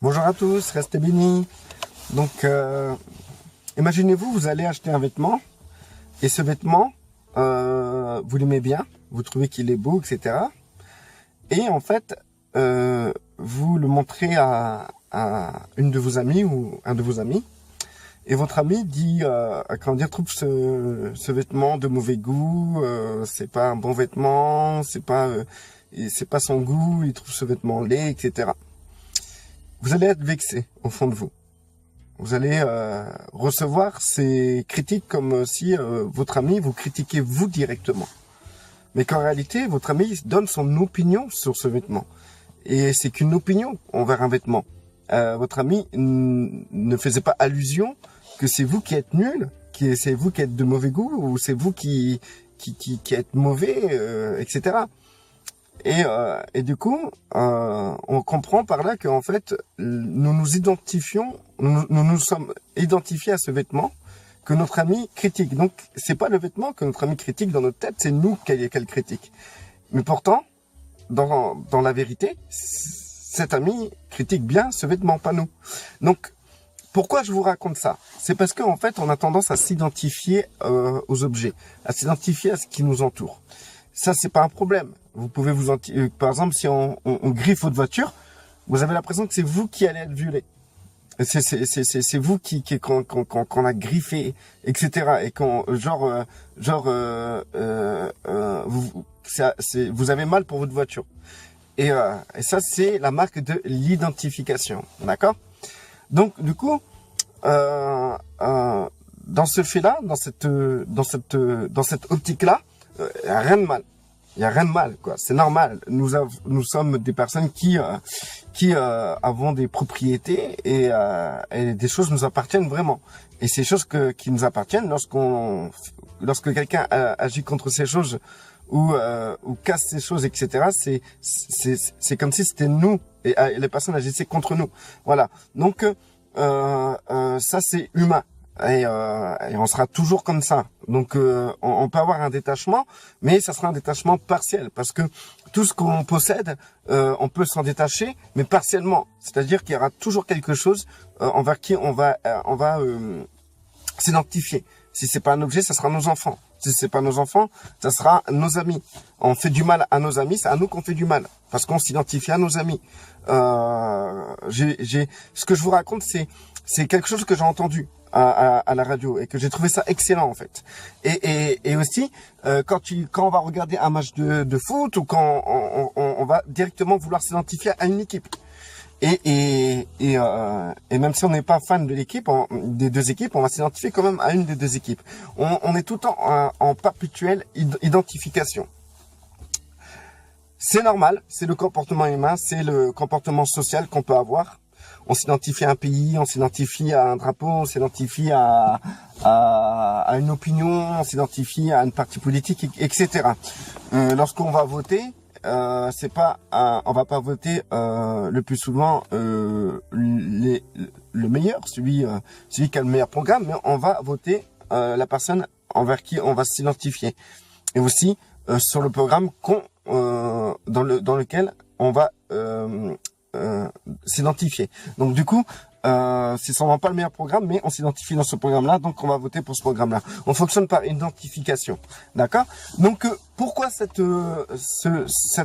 Bonjour à tous, restez bénis. Donc, imaginez-vous, vous allez acheter un vêtement, et ce vêtement, vous l'aimez bien, vous trouvez qu'il est beau, etc. Et en fait, vous le montrez à une de vos amies ou un de vos amis, et votre ami dit, trouve ce vêtement de mauvais goût, c'est pas un bon vêtement, c'est pas son goût, il trouve ce vêtement laid, etc. Vous allez être vexé au fond de vous. Vous allez recevoir ces critiques comme si votre ami vous critiquait vous directement. Mais qu'en réalité, votre ami donne son opinion sur ce vêtement. Et c'est qu'une opinion envers un vêtement. Votre ami ne faisait pas allusion que c'est vous qui êtes nul, que c'est vous qui êtes de mauvais goût, ou c'est vous qui êtes mauvais, etc. Et du coup, on comprend par là qu'en fait, nous sommes identifiés à ce vêtement que notre ami critique. Donc, c'est pas le vêtement que notre ami critique dans notre tête, c'est nous qu'elle critique. Mais pourtant, dans la vérité, cet ami critique bien ce vêtement, pas nous. Donc, pourquoi je vous raconte ça? C'est parce qu'en fait, on a tendance à s'identifier aux objets, à s'identifier à ce qui nous entoure. Ça, c'est pas un problème. Vous pouvez par exemple, si on griffe votre voiture, vous avez l'impression que c'est vous qui allez être violé. C'est vous qu'on a griffé, etc. Et vous avez mal pour votre voiture. Et ça, c'est la marque de l'identification, d'accord? Donc, du coup, dans ce fait-là, dans cette optique-là, il y a rien de mal. Il y a rien de mal, quoi. C'est normal. Nous sommes des personnes qui avons des propriétés et des choses nous appartiennent vraiment. Et ces choses qui nous appartiennent, lorsque quelqu'un agit contre ces choses ou casse ces choses, etc. C'est comme si c'était nous et les personnes agissaient contre nous. Voilà. Donc ça c'est humain. Et on sera toujours comme ça. Donc on peut avoir un détachement, mais ça sera un détachement partiel, parce que tout ce qu'on possède, on peut s'en détacher, mais partiellement. C'est-à-dire qu'il y aura toujours quelque chose envers qui on va s'identifier. Si c'est pas un objet, ça sera nos enfants. Si c'est pas nos enfants, ça sera nos amis. On fait du mal à nos amis, c'est à nous qu'on fait du mal, parce qu'on s'identifie à nos amis. Ce que je vous raconte, c'est quelque chose que j'ai entendu à la radio et que j'ai trouvé ça excellent en fait. Et aussi quand on va regarder un match de foot, ou quand on va directement vouloir s'identifier à une équipe. Et même si on n'est pas fan de l'équipe, des deux équipes, on va s'identifier quand même à une des deux équipes. On est tout le temps en perpétuelle identification. C'est normal, c'est le comportement humain, c'est le comportement social qu'on peut avoir. On s'identifie à un pays, on s'identifie à un drapeau, on s'identifie à une opinion, on s'identifie à une parti politique, etc. Lorsqu'on va voter, on va pas voter le plus souvent le meilleur, celui qui a le meilleur programme, mais on va voter la personne envers qui on va s'identifier. Et aussi sur le programme dans lequel on va s'identifier. Donc du coup, c'est sûrement pas le meilleur programme, mais on s'identifie dans ce programme-là, donc on va voter pour ce programme-là. On fonctionne par identification, d'accord? Donc pourquoi cette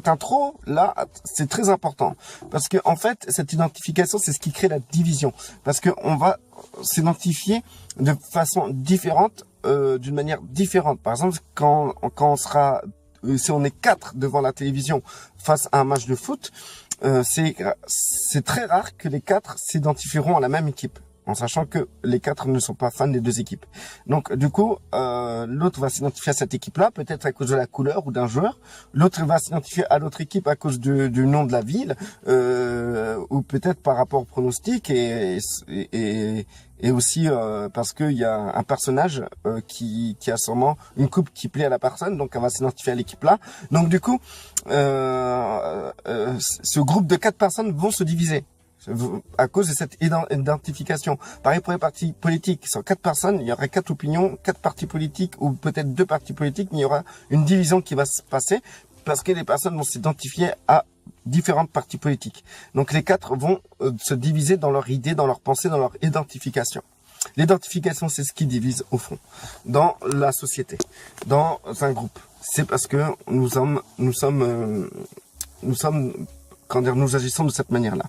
intro là, c'est très important, parce que en fait cette identification, c'est ce qui crée la division, parce que on va s'identifier de façon différente, d'une manière différente. Par exemple, quand on sera, si on est 4 devant la télévision face à un match de foot, c'est très rare que les 4 s'identifieront à la même équipe, en sachant que les 4 ne sont pas fans des deux équipes. Donc du coup, l'autre va s'identifier à cette équipe-là, peut-être à cause de la couleur ou d'un joueur. L'autre va s'identifier à l'autre équipe à cause du nom de la ville, ou peut-être par rapport au pronostic, et aussi parce qu'il y a un personnage qui a sûrement une coupe qui plaît à la personne, donc elle va s'identifier à l'équipe-là. Donc du coup, ce groupe de 4 personnes vont se diviser à cause de cette identification. Pareil pour les partis politiques. Sur 4 personnes, il y aurait 4 opinions, 4 partis politiques, ou peut-être 2 partis politiques, mais il y aura une division qui va se passer parce que les personnes vont s'identifier à différentes partis politiques. Donc les 4 vont se diviser dans leur idée, dans leur pensée, dans leur identification. L'identification, c'est ce qui divise au fond dans la société, dans un groupe. C'est parce que nous agissons de cette manière-là.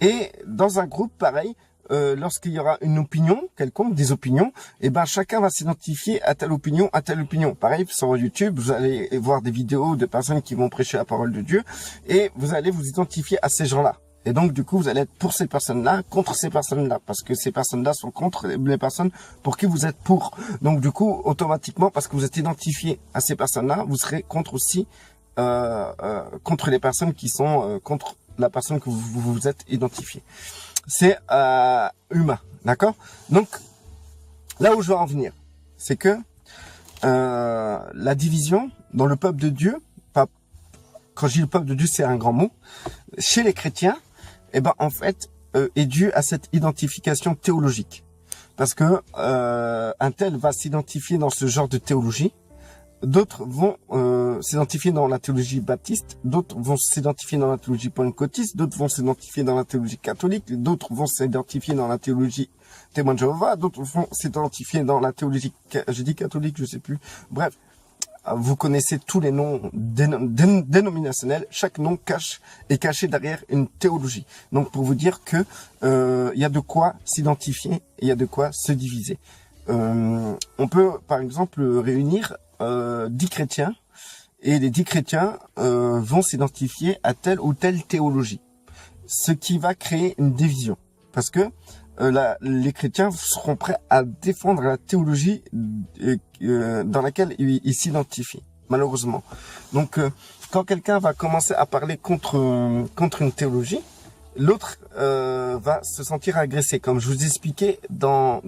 Et dans un groupe, pareil, lorsqu'il y aura une opinion quelconque, des opinions, et ben chacun va s'identifier à telle opinion, à telle opinion. Pareil, sur YouTube, vous allez voir des vidéos de personnes qui vont prêcher la parole de Dieu, et vous allez vous identifier à ces gens-là. Et donc, du coup, vous allez être pour ces personnes-là, contre ces personnes-là, parce que ces personnes-là sont contre les personnes pour qui vous êtes pour. Donc, du coup, automatiquement, parce que vous êtes identifié à ces personnes-là, vous serez contre aussi, contre les personnes qui sont contre la personne que vous êtes identifié. C'est humain, d'accord? Donc, là où je veux en venir, c'est que la division dans le peuple de Dieu, quand je dis le peuple de Dieu, c'est un grand mot, chez les chrétiens, eh ben en fait, est dû à cette identification théologique. Parce que un tel va s'identifier dans ce genre de théologie, d'autres vont s'identifier dans la théologie baptiste, d'autres vont s'identifier dans la théologie pentecôtiste, d'autres vont s'identifier dans la théologie catholique, d'autres vont s'identifier dans la théologie témoin de Jéhovah, d'autres vont s'identifier dans la théologie, je dis catholique, je sais plus, bref. Vous connaissez tous les noms dénominationnels. Chaque nom est caché derrière une théologie. Donc, pour vous dire que il y a de quoi s'identifier, il y a de quoi se diviser. On peut, par exemple, réunir 10 chrétiens, et les 10 chrétiens vont s'identifier à telle ou telle théologie, ce qui va créer une division, parce que les chrétiens seront prêts à défendre la théologie dans laquelle ils s'identifient, malheureusement. Donc, quand quelqu'un va commencer à parler contre une théologie, l'autre va se sentir agressé, comme je vous expliquais dans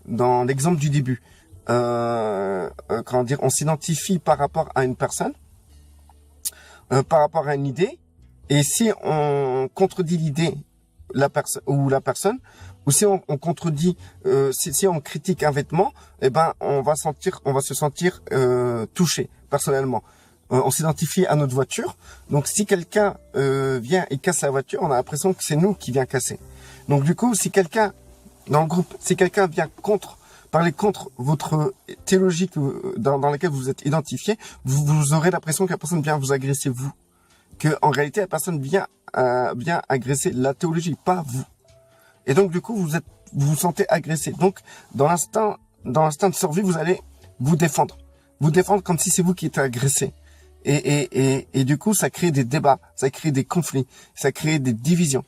l'exemple du début. Comment dire, on s'identifie par rapport à une personne, par rapport à une idée, et si on contredit l'idée, la personne, ou si on contredit, si on critique un vêtement, eh ben on va se sentir touché personnellement. On s'identifie à notre voiture, donc si quelqu'un vient et casse la voiture, on a l'impression que c'est nous qui vient casser. Donc du coup, si quelqu'un dans le groupe, si quelqu'un vient parler contre votre théologie dans laquelle vous êtes identifié, vous aurez l'impression que la personne vient vous agresser vous. Que en réalité la personne vient agresser la théologie, pas vous. Et donc du coup vous vous sentez agressé. Donc dans l'instinct de survie, vous allez vous défendre comme si c'est vous qui êtes agressé. Et du coup ça crée des débats, ça crée des conflits, ça crée des divisions.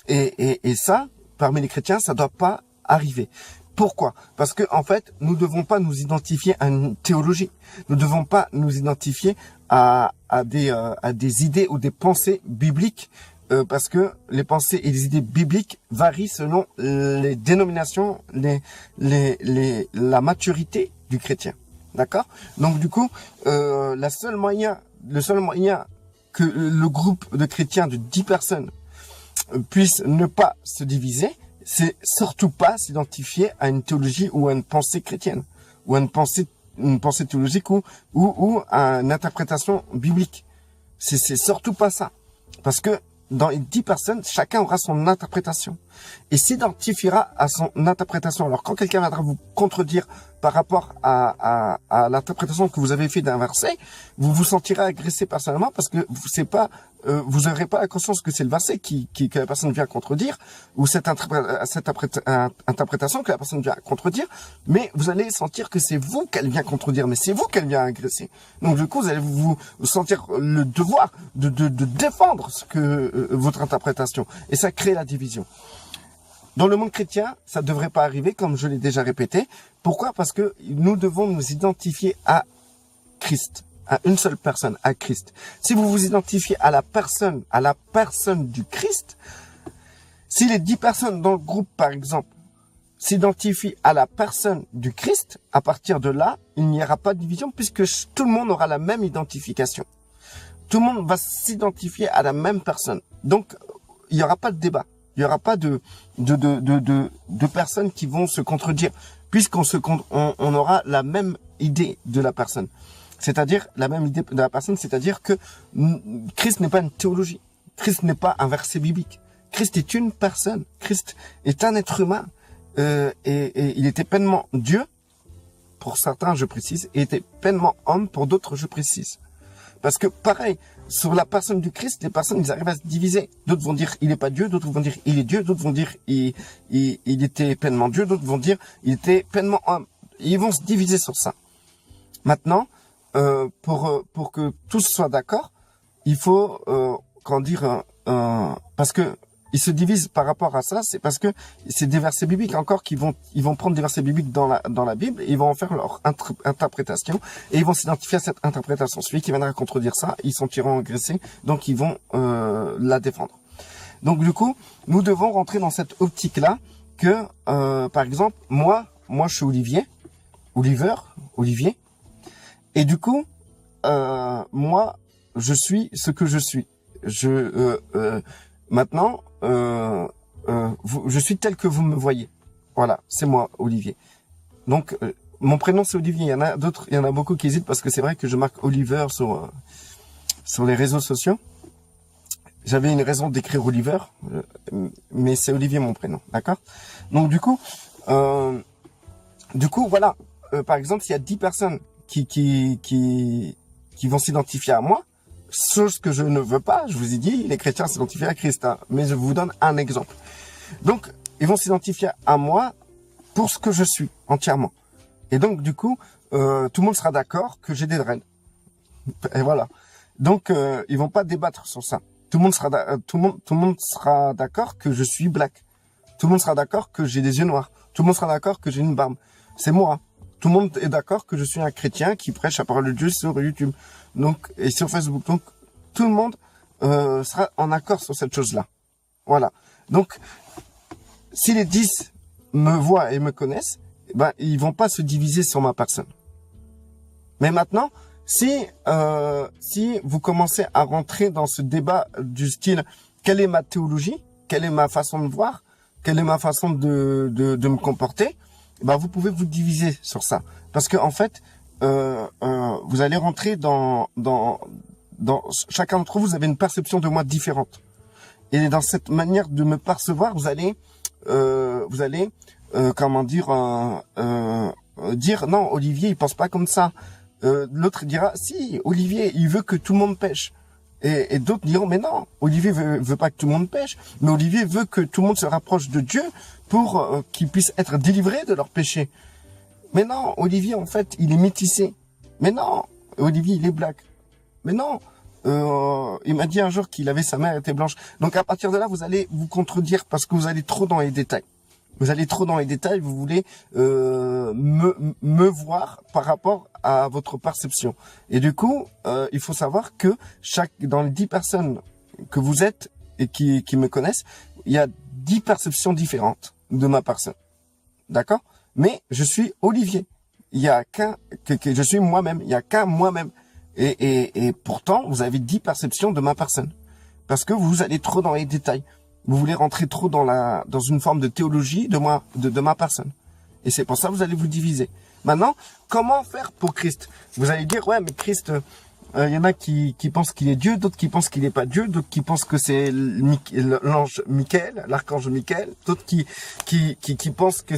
Et ça, parmi les chrétiens, ça doit pas arriver. Pourquoi? Parce que en fait, nous devons pas nous identifier à une théologie. Nous devons pas nous identifier à des idées ou des pensées bibliques, parce que les pensées et les idées bibliques varient selon les dénominations, la maturité du chrétien. D'accord? Donc du coup, le seul moyen que le groupe de chrétiens de 10 personnes puisse ne pas se diviser, c'est surtout pas s'identifier à une théologie ou à une pensée chrétienne, ou à une pensée théologique ou à une interprétation biblique. C'est surtout pas ça. Parce que dans les 10 personnes, chacun aura son interprétation et s'identifiera à son interprétation. Alors quand quelqu'un viendra vous contredire par rapport à l'interprétation que vous avez fait d'un verset, vous vous sentirez agressé personnellement, parce que c'est pas vous n'aurez pas la conscience que c'est le verset que la personne vient contredire, ou cette interprétation que la personne vient contredire, mais vous allez sentir que c'est vous qu'elle vient contredire, mais c'est vous qu'elle vient agresser. Donc du coup, vous allez vous sentir le devoir de défendre votre interprétation, et ça crée la division. Dans le monde chrétien, ça ne devrait pas arriver, comme je l'ai déjà répété. Pourquoi? Parce que nous devons nous identifier à Christ, à une seule personne, à Christ. Si vous vous identifiez à la personne du Christ, si les 10 personnes dans le groupe, par exemple, s'identifient à la personne du Christ, à partir de là, il n'y aura pas de division, puisque tout le monde aura la même identification. Tout le monde va s'identifier à la même personne. Donc, il n'y aura pas de débat. Il n'y aura pas de personnes qui vont se contredire, puisqu'on aura la même idée de la personne. C'est-à-dire la même idée de la personne, c'est-à-dire que Christ n'est pas une théologie. Christ n'est pas un verset biblique. Christ est une personne. Christ est un être humain. Et il était pleinement Dieu, pour certains, je précise, et était pleinement homme, pour d'autres, je précise. Parce que pareil, sur la personne du Christ, les personnes, ils arrivent à se diviser. D'autres vont dire il n'est pas Dieu, d'autres vont dire il est Dieu, d'autres vont dire il était pleinement Dieu, d'autres vont dire il était pleinement homme. Ils vont se diviser sur ça. Maintenant, pour que tous soient d'accord, il faut parce que ils se divisent par rapport à ça, c'est parce que c'est des versets bibliques encore ils vont prendre des versets bibliques dans la Bible, ils vont en faire leur interprétation et ils vont s'identifier à cette interprétation. Celui qui viendra contredire ça, ils sont tirés engraissés, donc ils vont la défendre. Donc du coup, nous devons rentrer dans cette optique-là que, par exemple, moi je suis Olivier, et du coup, moi je suis ce que je suis. Maintenant, je suis tel que vous me voyez. Voilà, c'est moi, Olivier. Donc, mon prénom c'est Olivier. Il y en a d'autres, il y en a beaucoup qui hésitent parce que c'est vrai que je marque Oliver sur les réseaux sociaux. J'avais une raison d'écrire Oliver, mais c'est Olivier mon prénom, d'accord? Donc du coup, voilà. Par exemple, s'il y a 10 personnes qui vont s'identifier à moi, chose que je ne veux pas, je vous ai dit, les chrétiens s'identifient à Christ, hein, mais je vous donne un exemple. Donc, ils vont s'identifier à moi pour ce que je suis, entièrement. Et donc, du coup, tout le monde sera d'accord que j'ai des dreads. Et voilà. Donc, ils vont pas débattre sur ça. Tout le monde sera d'accord que je suis black. Tout le monde sera d'accord que j'ai des yeux noirs. Tout le monde sera d'accord que j'ai une barbe. C'est moi. Tout le monde est d'accord que je suis un chrétien qui prêche la parole de Dieu sur YouTube. Donc, et sur Facebook. Donc, tout le monde sera en accord sur cette chose-là. Voilà. Donc, si les 10 me voient et me connaissent, ben, ils vont pas se diviser sur ma personne. Mais maintenant, si vous commencez à rentrer dans ce débat du style, quelle est ma théologie? Quelle est ma façon de voir? Quelle est ma façon de me comporter? Ben, vous pouvez vous diviser sur ça. Parce que, en fait, vous allez rentrer dans chacun d'entre vous avez une perception de moi différente. Et dans cette manière de me percevoir, vous allez dire non, Olivier il pense pas comme ça. L'autre dira si, Olivier il veut que tout le monde pêche. Et d'autres diront mais non, Olivier veut pas que tout le monde pêche, mais Olivier veut que tout le monde se rapproche de Dieu pour qu'ils puissent être délivrés de leurs péchés. Mais non, Olivier en fait il est métissé. Mais non, Olivier il est black. Mais non, il m'a dit un jour qu'il avait sa mère était blanche. Donc à partir de là, vous allez vous contredire parce que vous allez trop dans les détails. Vous allez trop dans les détails, vous voulez me voir par rapport à votre perception. Et du coup, il faut savoir que dans les 10 personnes que vous êtes et qui me connaissent, il y a 10 perceptions différentes de ma personne. D'accord? Mais je suis Olivier. Il y a je suis moi-même. Il y a qu'un moi-même. Et pourtant, vous avez 10 perceptions de ma personne. Parce que vous allez trop dans les détails. Vous voulez rentrer trop dans une forme de théologie de ma personne. Et c'est pour ça que vous allez vous diviser. Maintenant, comment faire pour Christ? Vous allez dire, ouais, mais Christ, y en a qui pensent qu'il est Dieu, d'autres qui pensent qu'il n'est pas Dieu, d'autres qui pensent que c'est l'ange Michael, l'archange Michael, d'autres qui pensent que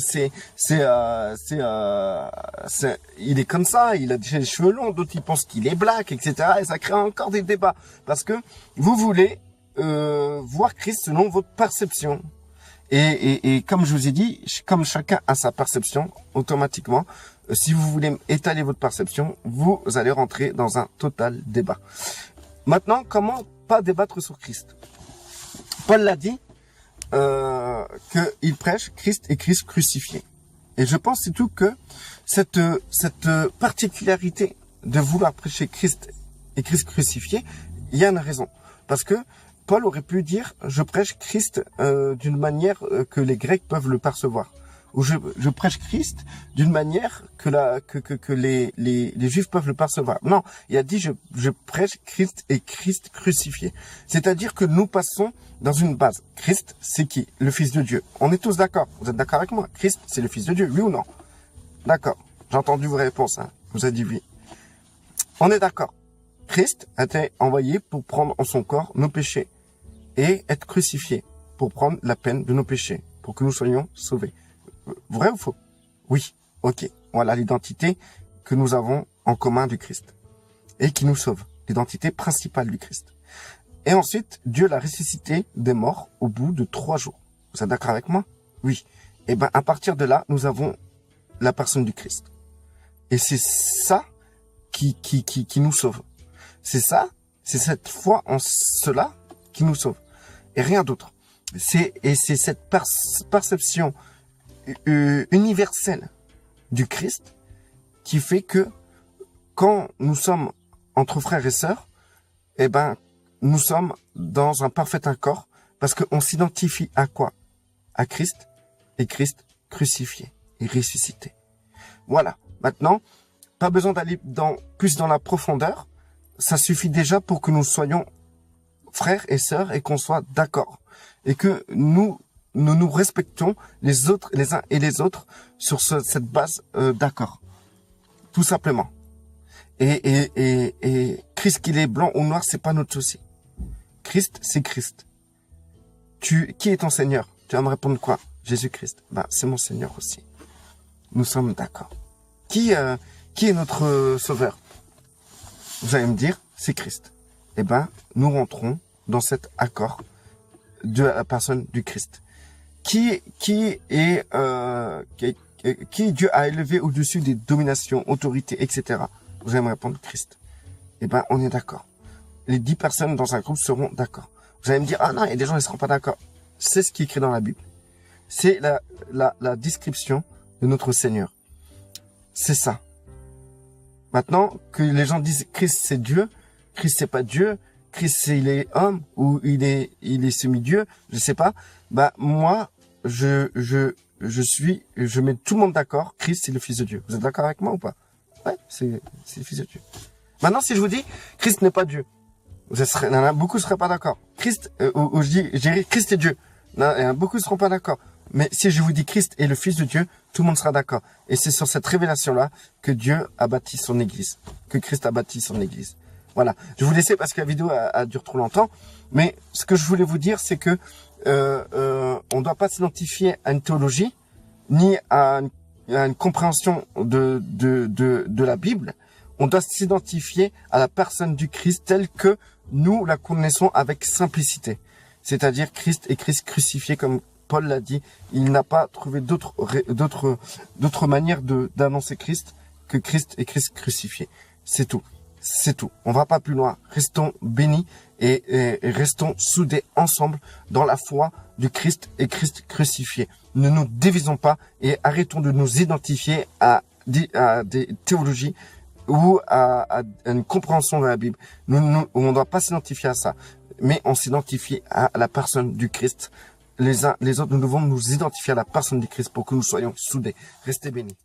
il est comme ça, il a déjà les cheveux longs, d'autres ils pensent qu'il est black, etc. Et ça crée encore des débats. Parce que vous voulez voir Christ selon votre perception. Et comme je vous ai dit, comme chacun a sa perception, automatiquement, si vous voulez étaler votre perception, vous allez rentrer dans un total débat. Maintenant, comment pas débattre sur Christ? Paul l'a dit, qu'il prêche Christ et Christ crucifié. Et je pense surtout que cette particularité de vouloir prêcher Christ et Christ crucifié, il y a une raison. Parce que Paul aurait pu dire, je prêche Christ d'une manière que les Grecs peuvent le percevoir. Ou je prêche Christ d'une manière que les Juifs peuvent le percevoir. Non, il a dit, je prêche Christ et Christ crucifié. C'est-à-dire que nous passons dans une base. Christ, c'est qui? Le Fils de Dieu. On est tous d'accord. Vous êtes d'accord avec moi? Christ, c'est le Fils de Dieu, oui ou non? D'accord. J'ai entendu vos réponses, hein. Vous avez dit oui. On est d'accord. Christ a été envoyé pour prendre en son corps nos péchés et être crucifié pour prendre la peine de nos péchés, pour que nous soyons sauvés. Vrai ou faux? Oui. Ok. Voilà l'identité que nous avons en commun du Christ et qui nous sauve. L'identité principale du Christ. Et ensuite, Dieu l'a ressuscité des morts au bout de 3 jours. Vous êtes d'accord avec moi? Oui. Et ben, à partir de là, nous avons la personne du Christ. Et c'est ça qui nous sauve. C'est ça, c'est cette foi en cela qui nous sauve. Et rien d'autre. C'est cette perception universelle du Christ qui fait que quand nous sommes entre frères et sœurs, eh ben, nous sommes dans un parfait accord parce qu'on s'identifie à quoi? À Christ et Christ crucifié et ressuscité. Voilà. Maintenant, pas besoin d'aller plus dans la profondeur. Ça suffit déjà pour que nous soyons frères et sœurs et qu'on soit d'accord. Et que nous respectons les uns et les autres sur cette base d'accord. Tout simplement. Et Christ, qu'il est blanc ou noir, c'est pas notre souci. Christ, c'est Christ. Qui est ton Seigneur? Tu vas me répondre quoi? Jésus-Christ. Ben, c'est mon Seigneur aussi. Nous sommes d'accord. Qui est notre sauveur? Vous allez me dire, c'est Christ. Eh ben, nous rentrons dans cet accord de la personne du Christ. Qui Dieu a élevé au-dessus des dominations, autorités, etc. Vous allez me répondre, Christ. Eh ben, on est d'accord. Les 10 personnes dans un groupe seront d'accord. Vous allez me dire, ah non, il y a des gens qui ne seront pas d'accord. C'est ce qui est écrit dans la Bible. C'est la description de notre Seigneur. C'est ça. Maintenant, que les gens disent Christ c'est Dieu, Christ c'est pas Dieu, Christ il est homme ou il est semi-dieu, je sais pas. Bah moi, je mets tout le monde d'accord. Christ c'est le Fils de Dieu. Vous êtes d'accord avec moi ou pas? Ouais, c'est le Fils de Dieu. Maintenant, si je vous dis Christ n'est pas Dieu, beaucoup seraient pas d'accord. Christ, ou je dirais Christ est Dieu. Non, beaucoup ne seront pas d'accord. Mais si je vous dis Christ est le Fils de Dieu, tout le monde sera d'accord. Et c'est sur cette révélation-là que Dieu a bâti son Église, que Christ a bâti son Église. Voilà. Je vais vous laisser parce que la vidéo a duré trop longtemps. Mais ce que je voulais vous dire, c'est que on ne doit pas s'identifier à une théologie ni à une compréhension de la Bible. On doit s'identifier à la personne du Christ telle que nous la connaissons avec simplicité. C'est-à-dire Christ et Christ crucifié, comme Paul l'a dit. Il n'a pas trouvé d'autres manières d'annoncer Christ que Christ et Christ crucifié. C'est tout. C'est tout. On va pas plus loin. Restons bénis et restons soudés ensemble dans la foi du Christ et Christ crucifié. Ne nous divisons pas et arrêtons de nous identifier à des théologies ou à une compréhension de la Bible. On ne doit pas s'identifier à ça, mais on s'identifie à la personne du Christ. Les uns les autres, nous devons nous identifier à la personne du Christ pour que nous soyons soudés. Restez bénis.